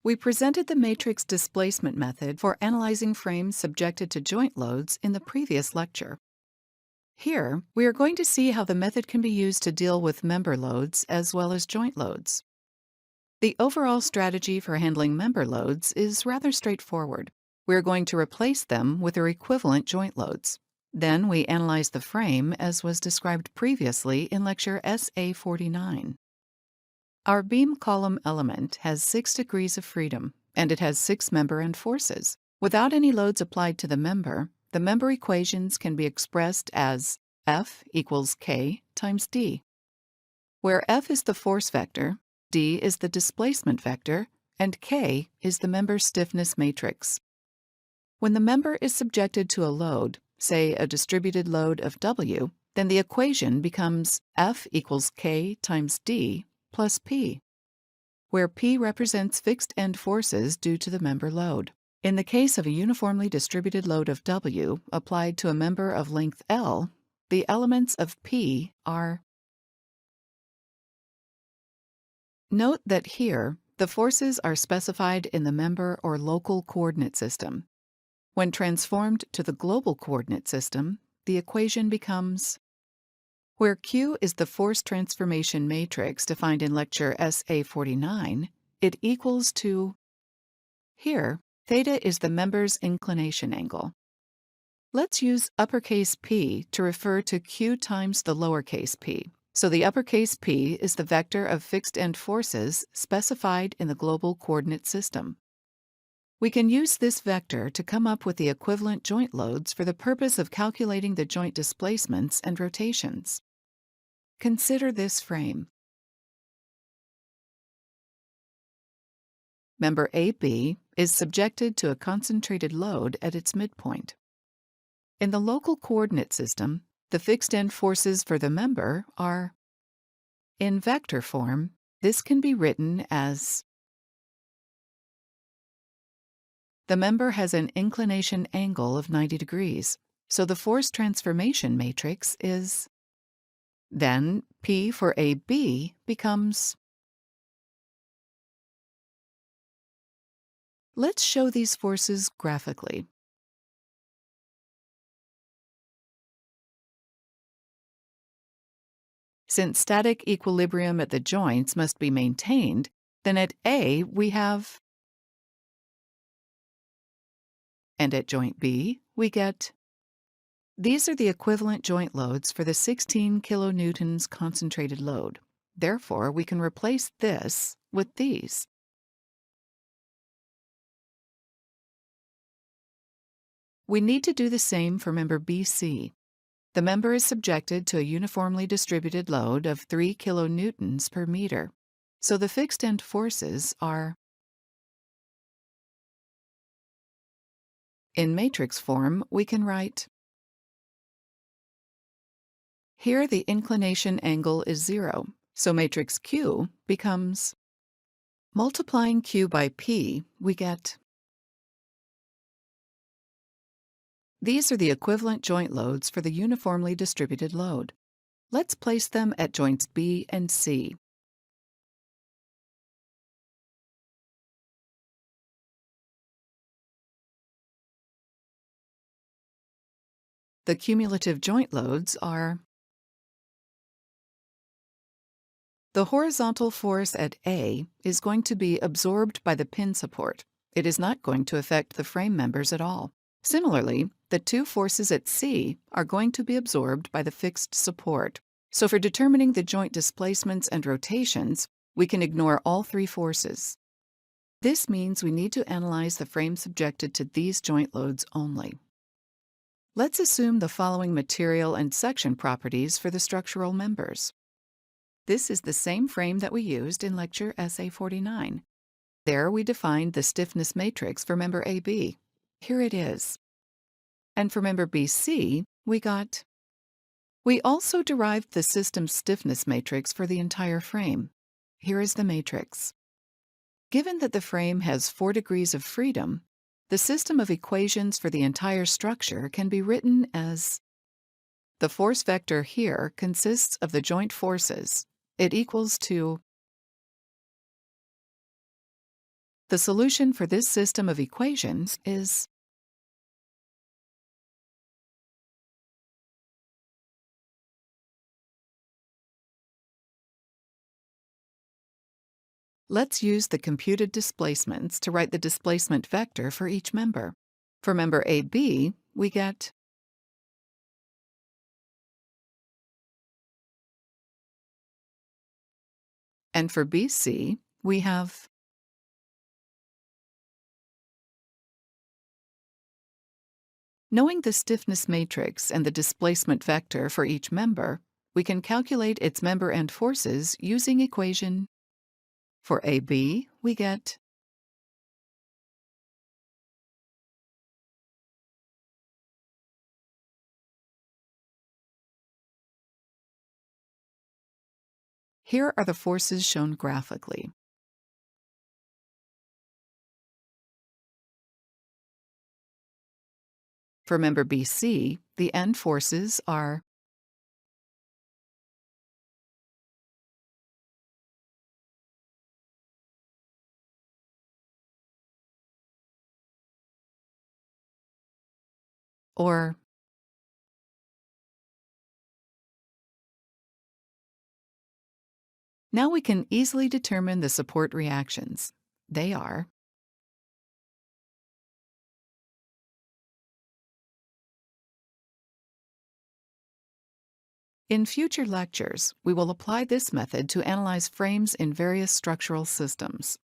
We presented the matrix displacement method for analyzing frames subjected to joint loads in the previous lecture. Here, we are going to see how the method can be used to deal with member loads as well as joint loads. The overall strategy for handling member loads is rather straightforward. We are going to replace them with their equivalent joint loads. Then we analyze the frame as was described previously in lecture SA49. Our beam column element has 6 degrees of freedom, and it has 6 member end forces. Without any loads applied to the member equations can be expressed as F equals K times D, where F is the force vector, D is the displacement vector, and K is the member stiffness matrix. When the member is subjected to a load, say a distributed load of W, then the equation becomes F equals K times D plus P, where P represents fixed end forces due to the member load. In the case of a uniformly distributed load of W applied to a member of length L, the elements of P are. Note that here, the forces are specified in the member or local coordinate system. When transformed to the global coordinate system, the equation becomes, where Q is the force transformation matrix defined in lecture SA49, it equals to, here, theta is the member's inclination angle. Let's use uppercase P to refer to Q times the lowercase p. So the uppercase P is the vector of fixed end forces specified in the global coordinate system. We can use this vector to come up with the equivalent joint loads for the purpose of calculating the joint displacements and rotations. Consider this frame. Member AB is subjected to a concentrated load at its midpoint. In the local coordinate system, the fixed end forces for the member are. In vector form, this can be written as the member has an inclination angle of 90 degrees, so the force transformation matrix is. Then P for AB becomes. Let's show these forces graphically. Since static equilibrium at the joints must be maintained, then at A we have, and at joint B we get. These are the equivalent joint loads for the 16 kilonewtons concentrated load. Therefore, we can replace this with these. We need to do the same for member BC. The member is subjected to a uniformly distributed load of 3 kilonewtons per meter. So the fixed end forces are. In matrix form, we can write. Here the inclination angle is 0, so matrix Q becomes. Multiplying Q by P, we get. These are the equivalent joint loads for the uniformly distributed load. Let's place them at joints B and C. The cumulative joint loads are. The horizontal force at A is going to be absorbed by the pin support. It is not going to affect the frame members at all. Similarly, the two forces at C are going to be absorbed by the fixed support. So for determining the joint displacements and rotations, we can ignore all three forces. This means we need to analyze the frame subjected to these joint loads only. Let's assume the following material and section properties for the structural members. This is the same frame that we used in lecture SA49. There we defined the stiffness matrix for member AB. Here it is. And for member BC, we got. We also derived the system stiffness matrix for the entire frame. Here is the matrix. Given that the frame has 4 degrees of freedom, the system of equations for the entire structure can be written as. The force vector here consists of the joint forces. It equals to The solution for this system of equations is let's use the computed displacements to write the displacement vector for each member. For member AB, we get and for BC, we have knowing the stiffness matrix and the displacement vector for each member, we can calculate its member end forces using equation. For AB, we get here are the forces shown graphically. For member BC, the end forces are or now we can easily determine the support reactions. They are in future lectures, we will apply this method to analyze frames in various structural systems.